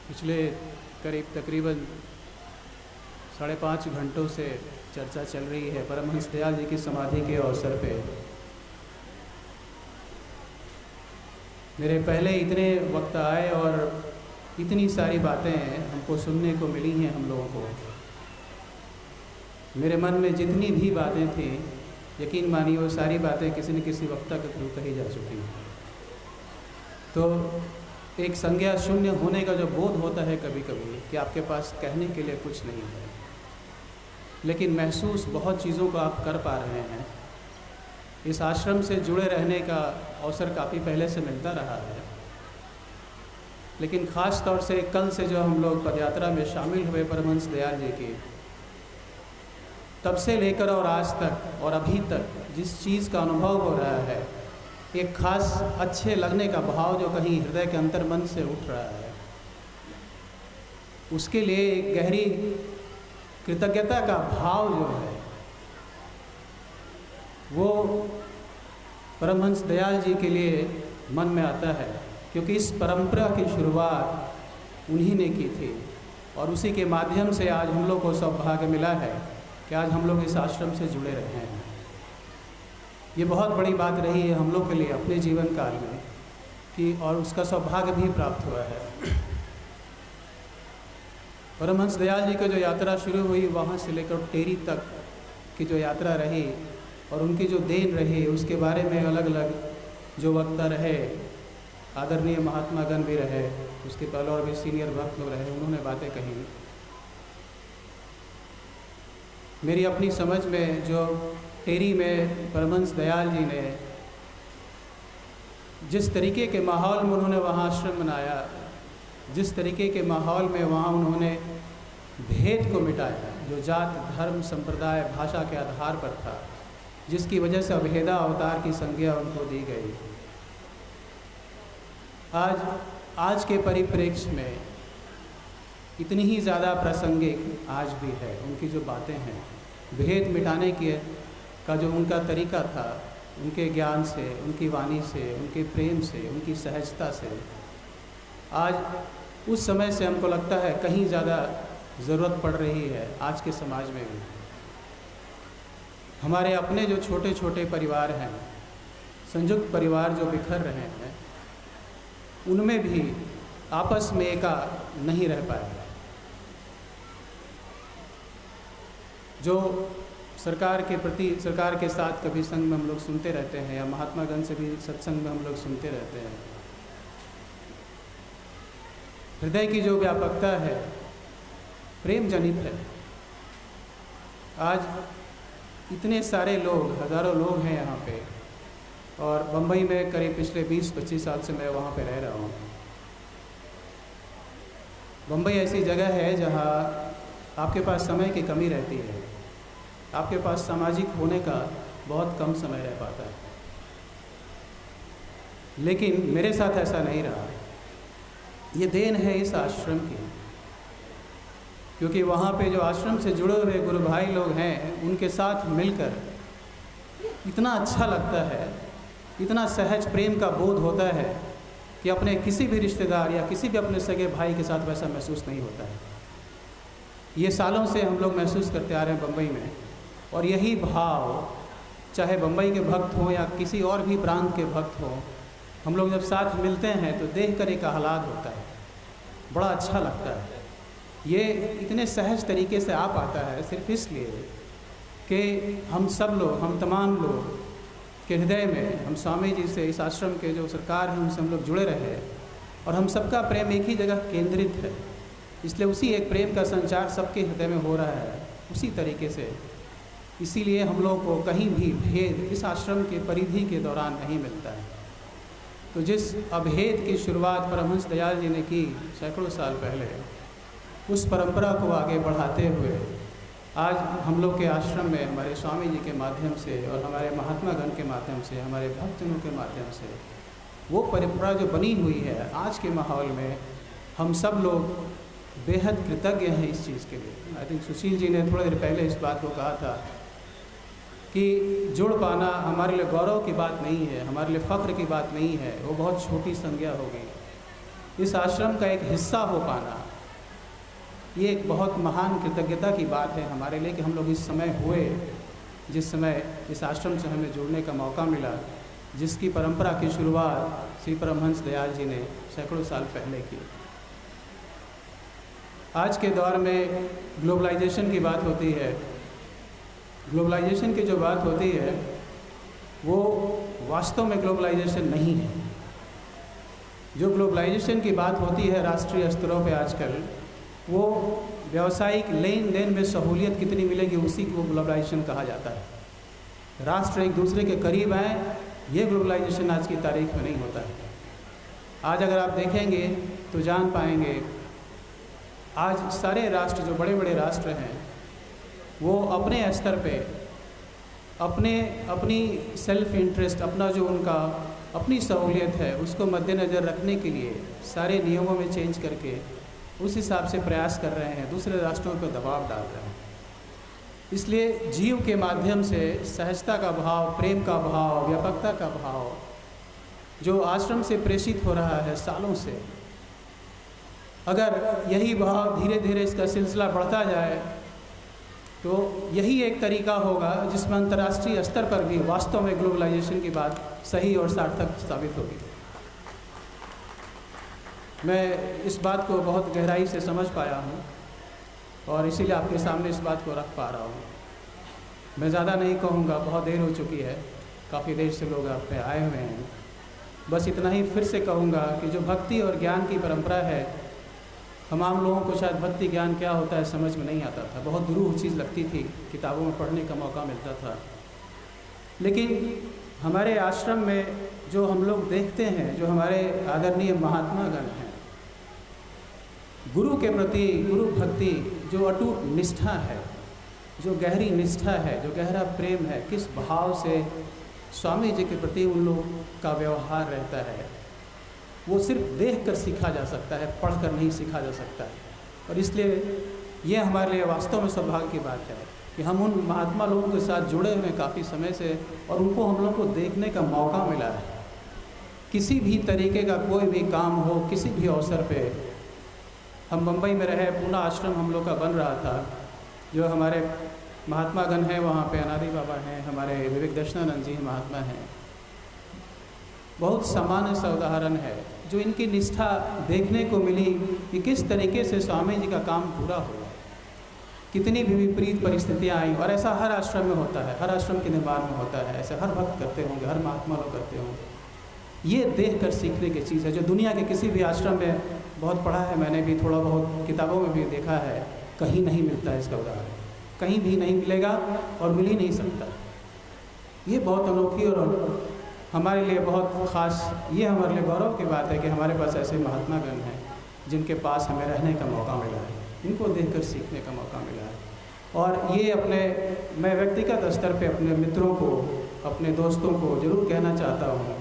पिछले करीब तकरीबन 5.5 घंटों से चर्चा चल रही है परमहंस दयाल जी की समाधि के अवसर पे। मेरे पहले इतने वक्त आए और इतनी सारी बातें हमको सुनने को मिली हैं हम लोगों को। मेरे मन में जितनी भी बातें थी, यकीन मानिए वो सारी बातें किसी न किसी वक्ता के थ्रू कही जा चुकी हैं। तो एक संज्ञा शून्य होने का जो बोध होता है कभी कभी कि आपके पास कहने के लिए कुछ नहीं है, लेकिन महसूस बहुत चीज़ों को आप कर पा रहे हैं। इस आश्रम से जुड़े रहने का अवसर काफ़ी पहले से मिलता रहा है, लेकिन ख़ास तौर से कल से जो हम लोग पदयात्रा में शामिल हुए परमहंस दयाल जी की, तब से लेकर और आज तक और अभी तक जिस चीज़ का अनुभव हो रहा है, एक ख़ास अच्छे लगने का भाव जो कहीं हृदय के अंतर मन से उठ रहा है, उसके लिए एक गहरी कृतज्ञता का भाव जो है वो परमहंस दयाल जी के लिए मन में आता है, क्योंकि इस परंपरा की शुरुआत उन्हीं ने की थी और उसी के माध्यम से आज हम लोग को सौभाग्य मिला है कि आज हम लोग इस आश्रम से जुड़े रहे हैं। ये बहुत बड़ी बात रही है हम लोग के लिए अपने जीवन काल में कि और उसका सौभाग्य भी प्राप्त हुआ है। परमहंस दयाल जी की जो यात्रा शुरू हुई वहाँ से लेकर टेरी तक की जो यात्रा रही और उनकी जो देन रही, उसके बारे में अलग अलग जो वक्ता रहे, आदरणीय महात्मागण भी रहे, उसके पहले और भी सीनियर वक्त लोग रहे, उन्होंने बातें कही। मेरी अपनी समझ में जो टेरी में परमहंस दयाल जी ने जिस तरीके के माहौल में उन्होंने वहाँ आश्रम बनाया, जिस तरीके के माहौल में वहाँ उन्होंने भेद को मिटाया, जो जात धर्म संप्रदाय भाषा के आधार पर था, जिसकी वजह से अभेदा अवतार की संज्ञा उनको दी गई, आज के परिप्रेक्ष्य में इतनी ही ज़्यादा प्रासंगिक आज भी है। उनकी जो बातें हैं भेद मिटाने का जो उनका तरीका था, उनके ज्ञान से, उनकी वाणी से, उनके प्रेम से, उनकी सहजता से, आज उस समय से हमको लगता है कहीं ज़्यादा ज़रूरत पड़ रही है आज के समाज में भी। हमारे अपने जो छोटे छोटे परिवार हैं, संयुक्त परिवार जो बिखर रहे हैं, उनमें भी आपस में एका नहीं रह पाया। जो सरकार के प्रति, सरकार के साथ कभी संग में हम लोग सुनते रहते हैं या महात्मागण से भी सत्संग में हम लोग सुनते रहते हैं, हृदय की जो व्यापकता है प्रेम जनित है। आज इतने सारे लोग, हज़ारों लोग हैं यहाँ पे, और बम्बई में करीब पिछले 20-25 साल से मैं वहाँ पे रह रहा हूँ। बम्बई ऐसी जगह है जहाँ आपके पास समय की कमी रहती है, आपके पास सामाजिक होने का बहुत कम समय रह पाता है। लेकिन मेरे साथ ऐसा नहीं रहा। ये देन है इस आश्रम की, क्योंकि वहाँ पे जो आश्रम से जुड़े हुए गुरु भाई लोग हैं, उनके साथ मिलकर इतना अच्छा लगता है, इतना सहज प्रेम का बोध होता है कि अपने किसी भी रिश्तेदार या किसी भी अपने सगे भाई के साथ वैसा महसूस नहीं होता है। ये सालों से हम लोग महसूस करते आ रहे हैं बम्बई में, और यही भाव चाहे बम्बई के भक्त हों या किसी और भी प्रांत के भक्त हों, हम लोग जब साथ मिलते हैं तो देख कर एक आह्लाद होता है, बड़ा अच्छा लगता है। ये इतने सहज तरीके से आ पाता है सिर्फ इसलिए कि हम सब लोग, हम तमाम लोग के हृदय में, हम स्वामी जी से, इस आश्रम के जो सरकार हैं उनसे हम लोग जुड़े रहे, और हम सबका प्रेम एक ही जगह केंद्रित है, इसलिए उसी एक प्रेम का संचार सबके हृदय में हो रहा है उसी तरीके से। इसीलिए हम लोग को कहीं भी भेद इस आश्रम के परिधि के दौरान नहीं मिलता है। तो जिस अभेद की शुरुआत परमहंस दयाल जी ने की सैकड़ों साल पहले, उस परंपरा को आगे बढ़ाते हुए आज हम लोग के आश्रम में हमारे स्वामी जी के माध्यम से और हमारे महात्मागण के माध्यम से, हमारे भक्तजनों के माध्यम से वो परंपरा जो बनी हुई है, आज के माहौल में हम सब लोग बेहद कृतज्ञ हैं इस चीज़ के लिए। आई थिंक सुशील जी ने थोड़ी देर पहले इस बात को कहा था कि जुड़ पाना हमारे लिए गौरव की बात नहीं है, हमारे लिए फ़ख्र की बात नहीं है, वो बहुत छोटी संज्ञा होगी। इस आश्रम का एक हिस्सा हो पाना, ये एक बहुत महान कृतज्ञता की बात है हमारे लिए कि हम लोग इस समय हुए, जिस समय इस आश्रम से हमें जुड़ने का मौका मिला, जिसकी परंपरा की शुरुआत श्री परमहंस दयाल जी ने सैकड़ों साल पहले की। आज के दौर में ग्लोबलाइजेशन की बात होती है। ग्लोबलाइजेशन की जो बात होती है वो वास्तव में ग्लोबलाइजेशन नहीं है। जो ग्लोबलाइजेशन की बात होती है राष्ट्रीय स्तरों पे आजकल, वो व्यावसायिक लेन देन में सहूलियत कितनी मिलेगी उसी को ग्लोबलाइजेशन कहा जाता है। राष्ट्र एक दूसरे के करीब आए, ये ग्लोबलाइजेशन आज की तारीख में नहीं होता है। आज अगर आप देखेंगे तो जान पाएंगे आज सारे राष्ट्र, जो बड़े बड़े राष्ट्र हैं, वो अपने स्तर पे अपनी सेल्फ इंटरेस्ट, अपना जो उनका अपनी सहूलियत है उसको मद्देनज़र रखने के लिए सारे नियमों में चेंज करके उस हिसाब से प्रयास कर रहे हैं, दूसरे राष्ट्रों पर दबाव डाल रहे हैं। इसलिए जीव के माध्यम से सहजता का भाव, प्रेम का भाव, व्यापकता का भाव जो आश्रम से प्रेषित हो रहा है सालों से, अगर यही भाव धीरे धीरे इसका सिलसिला बढ़ता जाए तो यही एक तरीका होगा जिसमें अंतर्राष्ट्रीय स्तर पर भी वास्तव में ग्लोबलाइजेशन की बात सही और सार्थक साबित होगी। मैं इस बात को बहुत गहराई से समझ पाया हूँ और इसीलिए आपके सामने इस बात को रख पा रहा हूँ। मैं ज़्यादा नहीं कहूँगा, बहुत देर हो चुकी है, काफ़ी देर से लोग आप पे आए हुए हैं। बस इतना ही फिर से कहूँगा कि जो भक्ति और ज्ञान की परंपरा है, हम आम लोगों को शायद भक्ति ज्ञान क्या होता है समझ में नहीं आता था, बहुत दुरूह चीज़ लगती थी, किताबों में पढ़ने का मौका मिलता था। लेकिन हमारे आश्रम में जो हम लोग देखते हैं, जो हमारे आदरणीय महात्मागण हैं, गुरु के प्रति, गुरु भक्ति जो अटूट निष्ठा है, जो गहरी निष्ठा है, जो गहरा प्रेम है, किस भाव से स्वामी जी के प्रति उन लोग का व्यवहार रहता है, वो सिर्फ देख कर सीखा जा सकता है, पढ़ कर नहीं सीखा जा सकता है। और इसलिए ये हमारे लिए वास्तव में सौभाग्य की बात है कि हम उन महात्मा लोगों के साथ जुड़े हुए काफ़ी समय से और उनको हम लोग को देखने का मौका मिला है। किसी भी तरीके का कोई भी काम हो, किसी भी अवसर पे, हम मुंबई में रहे, पूना आश्रम हम लोग का बन रहा था, जो हमारे महात्मागण हैं वहाँ पे अनादि बाबा हैं, हमारे विवेक दर्शनानंद जी महात्मा हैं। बहुत सामान्य सा उदाहरण है जो इनकी निष्ठा देखने को मिली कि किस तरीके से स्वामी जी का काम पूरा हुआ, कितनी भी विपरीत परिस्थितियाँ आई। और ऐसा हर आश्रम में होता है, हर आश्रम के निर्माण में होता है, ऐसे हर भक्त करते होंगे, हर महात्मा लोग करते होंगे। ये देख कर सीखने की चीज़ है जो दुनिया के किसी भी आश्रम में, बहुत पढ़ा है मैंने भी, थोड़ा बहुत किताबों में भी देखा है, कहीं नहीं मिलता है इसका उदाहरण, कहीं भी नहीं मिलेगा और मिल ही नहीं सकता। ये बहुत अनोखी और हमारे लिए बहुत ख़ास, ये हमारे लिए गौरव की बात है कि हमारे पास ऐसे महात्मागण हैं जिनके पास हमें रहने का मौका मिला है, इनको देखकर सीखने का मौका मिला है। और ये मैं व्यक्तिगत स्तर पे अपने मित्रों को, अपने दोस्तों को ज़रूर कहना चाहता हूँ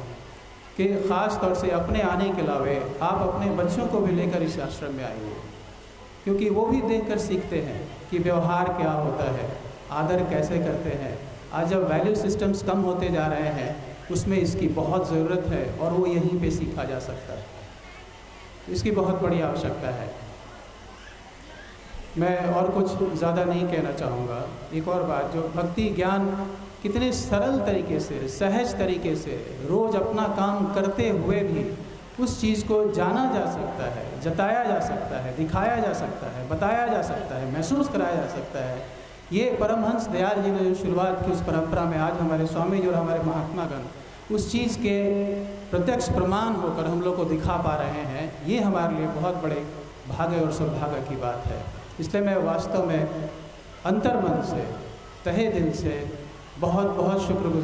कि ख़ास तौर से अपने आने के अलावे आप अपने बच्चों को भी लेकर इस आश्रम में आइए, क्योंकि वो भी देखकर सीखते हैं कि व्यवहार क्या होता है, आदर कैसे करते हैं। आज जब वैल्यू सिस्टम्स कम होते जा रहे हैं, उसमें इसकी बहुत ज़रूरत है और वो यहीं पे सीखा जा सकता है, इसकी बहुत बड़ी आवश्यकता है। मैं और कुछ ज़्यादा नहीं कहना चाहूँगा। एक और बात, जो भक्ति ज्ञान कितने सरल तरीके से, सहज तरीके से रोज़ अपना काम करते हुए भी उस चीज़ को जाना जा सकता है, जताया जा सकता है, दिखाया जा सकता है, बताया जा सकता है, महसूस कराया जा सकता है। ये परमहंस दयाल जी ने जो शुरुआत की, उस परंपरा में आज हमारे स्वामी जी और हमारे महात्मागण उस चीज़ के प्रत्यक्ष प्रमाण होकर हम लोग को दिखा पा रहे हैं। ये हमारे लिए बहुत बड़े भाग्य और सौभाग्य की बात है। इसलिए मैं वास्तव में अंतर्मन से, तहे दिल से बहुत बहुत शुक्रगुजार